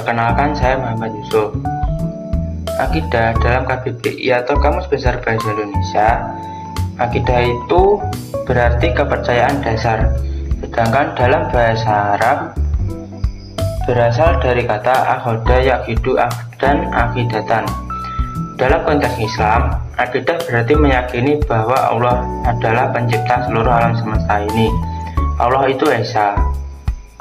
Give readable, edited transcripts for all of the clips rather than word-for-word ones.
Perkenalkan, saya Muhammad Yusuf. Akidah dalam KBBI atau Kamus Besar Bahasa Indonesia, akidah itu berarti kepercayaan dasar. Sedangkan dalam bahasa Arab berasal dari kata akhoda yakidu dan akidatan. Dalam konteks Islam, akidah berarti meyakini bahwa Allah adalah pencipta seluruh alam semesta ini. Allah itu esa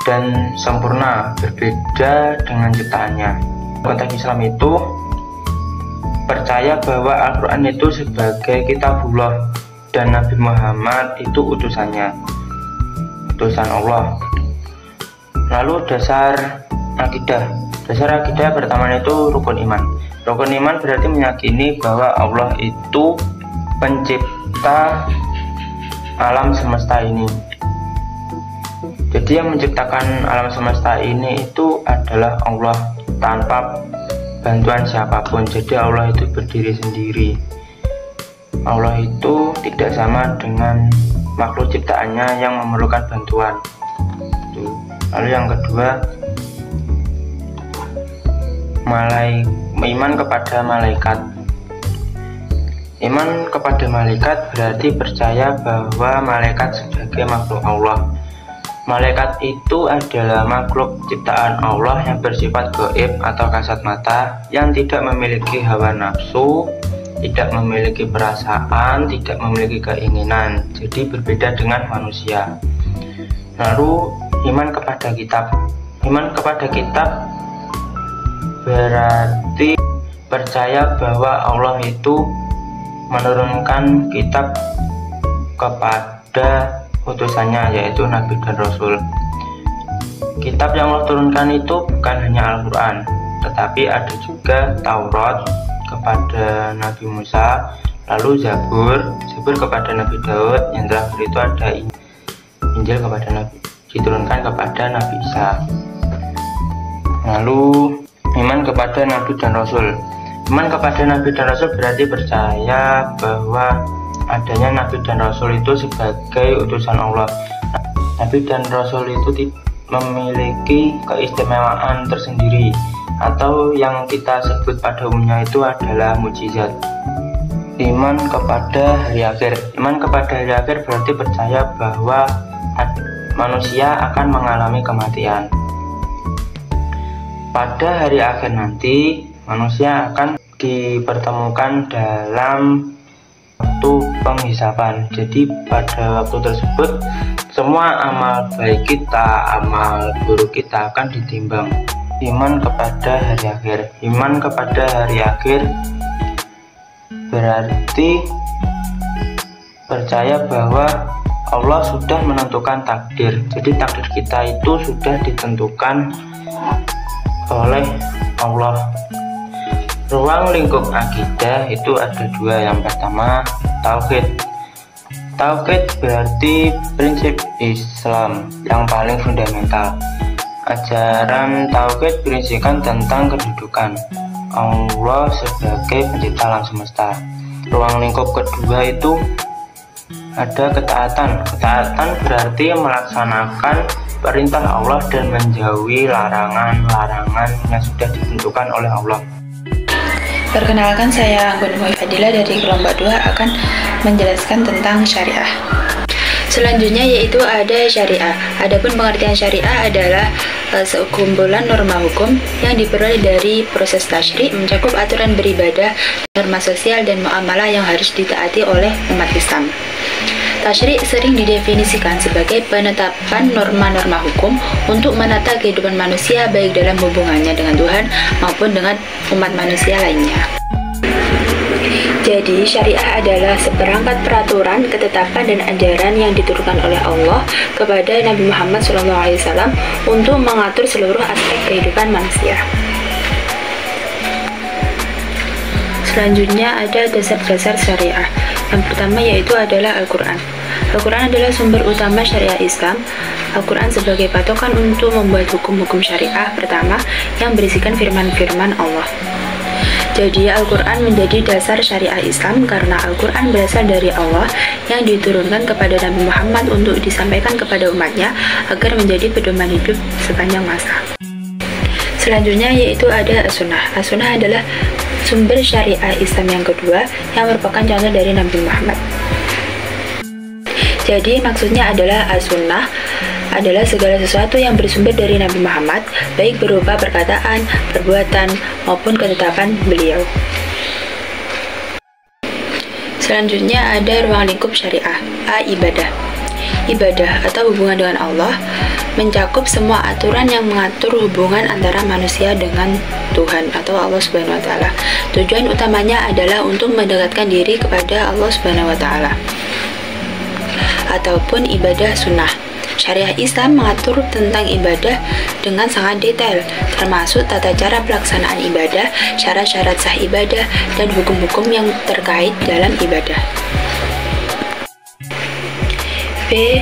dan sempurna, berbeda dengan ciptaannya. Konteks Islam itu percaya bahwa Al-Quran itu sebagai kitabullah dan Nabi Muhammad itu utusan Allah. Lalu dasar akidah pertama itu rukun iman. Rukun iman berarti meyakini bahwa Allah itu pencipta alam semesta ini. Jadi yang menciptakan alam semesta ini itu adalah Allah tanpa bantuan siapapun. Jadi Allah itu berdiri sendiri. Allah itu tidak sama dengan makhluk ciptaannya yang memerlukan bantuan. Lalu yang kedua, iman kepada malaikat. Iman kepada malaikat berarti percaya bahwa malaikat sebagai makhluk Allah. Malaikat itu adalah makhluk ciptaan Allah yang bersifat gaib atau kasat mata, yang tidak memiliki hawa nafsu, tidak memiliki perasaan, tidak memiliki keinginan. Jadi berbeda dengan manusia. Lalu iman kepada kitab. Iman kepada kitab berarti percaya bahwa Allah itu menurunkan kitab kepada utusannya, yaitu Nabi dan Rasul. Kitab yang Allah turunkan itu bukan hanya Al-Quran, tetapi ada juga Taurat kepada Nabi Musa, lalu Zabur kepada Nabi Daud, yang terakhir itu ada Injil diturunkan kepada Nabi Isa. Lalu iman kepada Nabi dan Rasul. Iman kepada Nabi dan Rasul berarti percaya bahwa adanya Nabi dan Rasul itu sebagai utusan Allah. Nabi dan Rasul itu memiliki keistimewaan tersendiri, atau yang kita sebut pada umumnya itu adalah mukjizat. Iman kepada hari akhir. Iman kepada hari akhir berarti percaya bahwa manusia akan mengalami kematian. Pada hari akhir nanti, manusia akan dipertemukan dalam waktu penghisaban. Jadi pada waktu tersebut semua amal baik kita, amal buruk kita akan ditimbang. Iman kepada hari akhir. Iman kepada hari akhir berarti percaya bahwa Allah sudah menentukan takdir. Jadi takdir kita itu sudah ditentukan oleh Allah. Ruang lingkup akidah itu ada dua. Yang pertama, tauhid. Tauhid berarti prinsip Islam yang paling fundamental. Ajaran tauhid berisikan tentang kedudukan Allah sebagai pencipta alam semesta. Ruang lingkup kedua itu ada ketaatan. Ketaatan berarti melaksanakan perintah Allah dan menjauhi larangan-larangan yang sudah ditentukan oleh Allah. Perkenalkan, saya Anggun Fadila dari kelompok 2 akan menjelaskan tentang syariah. Selanjutnya yaitu ada syariah. Adapun pengertian syariah adalah sekumpulan norma hukum yang diperoleh dari proses tasyri', mencakup aturan beribadah, norma sosial dan muamalah yang harus ditaati oleh umat Islam. Tasyri' sering didefinisikan sebagai penetapan norma-norma hukum untuk menata kehidupan manusia baik dalam hubungannya dengan Tuhan maupun dengan umat manusia lainnya. Jadi, syariah adalah seperangkat peraturan, ketetapan, dan ajaran yang diturunkan oleh Allah kepada Nabi Muhammad SAW untuk mengatur seluruh aspek kehidupan manusia. Selanjutnya ada dasar-dasar syariah. Yang pertama yaitu adalah Al-Quran. Al-Quran adalah sumber utama syariah Islam. Al-Quran sebagai patokan untuk membuat hukum-hukum syariah pertama yang berisikan firman-firman Allah. Jadi Al-Quran menjadi dasar syariah Islam karena Al-Quran berasal dari Allah yang diturunkan kepada Nabi Muhammad untuk disampaikan kepada umatnya agar menjadi pedoman hidup sepanjang masa. Selanjutnya yaitu ada as-sunnah. As-sunnah adalah sumber syariah Islam yang kedua yang merupakan contoh dari Nabi Muhammad. Jadi maksudnya adalah as-sunnah adalah segala sesuatu yang bersumber dari Nabi Muhammad, baik berupa perkataan, perbuatan, maupun ketetapan beliau. Selanjutnya ada ruang lingkup syariah. A. Ibadah. Ibadah atau hubungan dengan Allah mencakup semua aturan yang mengatur hubungan antara manusia dengan Tuhan atau Allah Subhanahu wa taala. Tujuan utamanya adalah untuk mendekatkan diri kepada Allah Subhanahu wa taala. Ataupun ibadah sunnah. Syariah Islam mengatur tentang ibadah dengan sangat detail, termasuk tata cara pelaksanaan ibadah, syarat-syarat sah ibadah, dan hukum-hukum yang terkait dalam ibadah. B.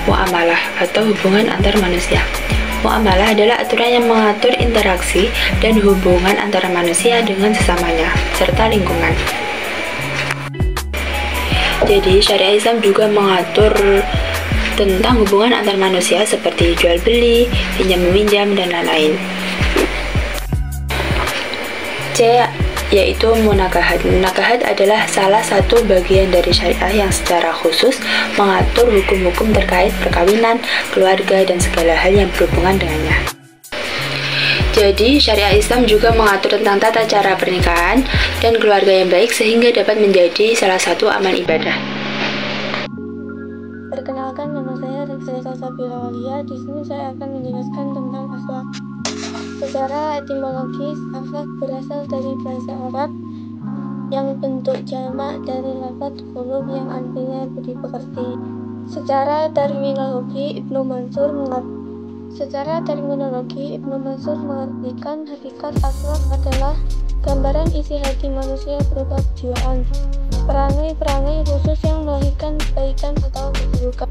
Muamalah atau hubungan antar manusia. Muamalah adalah aturan yang mengatur interaksi dan hubungan antara manusia dengan sesamanya, serta lingkungan. Jadi, syariah Islam juga mengatur tentang hubungan antar manusia seperti jual beli, pinjam meminjam, dan lain-lain. C. Yaitu munakahat. Munakahat adalah salah satu bagian dari syariah yang secara khusus mengatur hukum-hukum terkait perkawinan, keluarga, dan segala hal yang berhubungan dengannya. Jadi, syariah Islam juga mengatur tentang tata cara pernikahan dan keluarga yang baik sehingga dapat menjadi salah satu amal ibadah. Perkenalkan, nama saya Rizky Salsabila Aulia. Di sini saya akan menjelaskan tentang akhlak. Secara etimologis, akhlak berasal dari bahasa Arab yang bentuk jamak dari lafaz khuluq yang artinya budi pekerti. Secara terminologi, Ibnu Mansur mengartikan hakikat akhlak adalah gambaran isi hati manusia berupa kejiwaan, perangai-perangai khusus yang melahirkan kebaikan atau keburukan.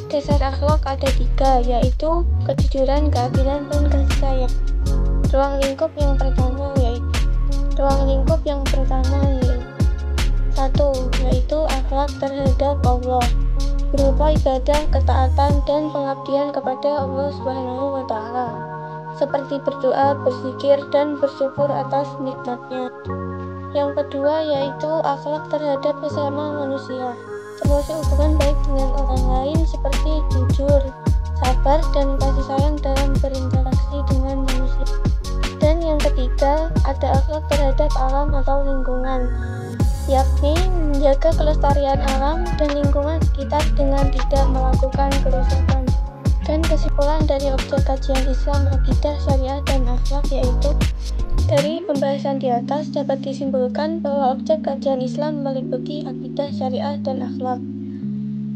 Dasar akhlak ada 3, yaitu kejujuran, keadilan, dan kasih sayang. Ruang lingkup yang pertama yaitu 1. Yaitu akhlak terhadap Allah, berupa ibadah, ketaatan, dan pengabdian kepada Allah Subhanahu wa taala, seperti berdoa, berzikir, dan bersyukur atas nikmatnya. Yang kedua yaitu akhlak terhadap sesama manusia, termasuk hubungan baik dengan orang lain seperti jujur, sabar, dan kasih sayang dalam berinteraksi dengan manusia. Dan yang ketiga, ada akhlak terhadap alam atau lingkungan, yakni menjaga kelestarian alam dan lingkungan sekitar dengan tidak melakukan kerusakan. Dan kesimpulan dari objek kajian Islam, akidah, syariah, dan akhlak yaitu, dari pembahasan di atas dapat disimpulkan bahwa objek kajian Islam meliputi akidah, syariah, dan akhlak.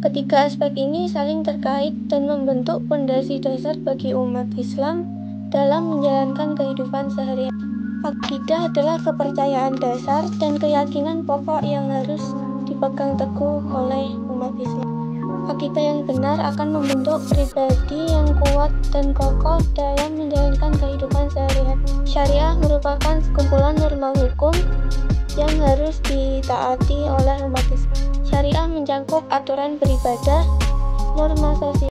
Ketiga aspek ini saling terkait dan membentuk fondasi dasar bagi umat Islam dalam menjalankan kehidupan sehari-hari. Akidah adalah kepercayaan dasar dan keyakinan pokok yang harus dipegang teguh oleh umat Islam. Akidah yang benar akan membentuk pribadi yang kuat dan kokoh dalam menjalankan kehidupan sehari-hari. Syariah merupakan sekumpulan norma hukum yang harus ditaati oleh umat Islam. Syariah mencakup aturan beribadah, norma sosial,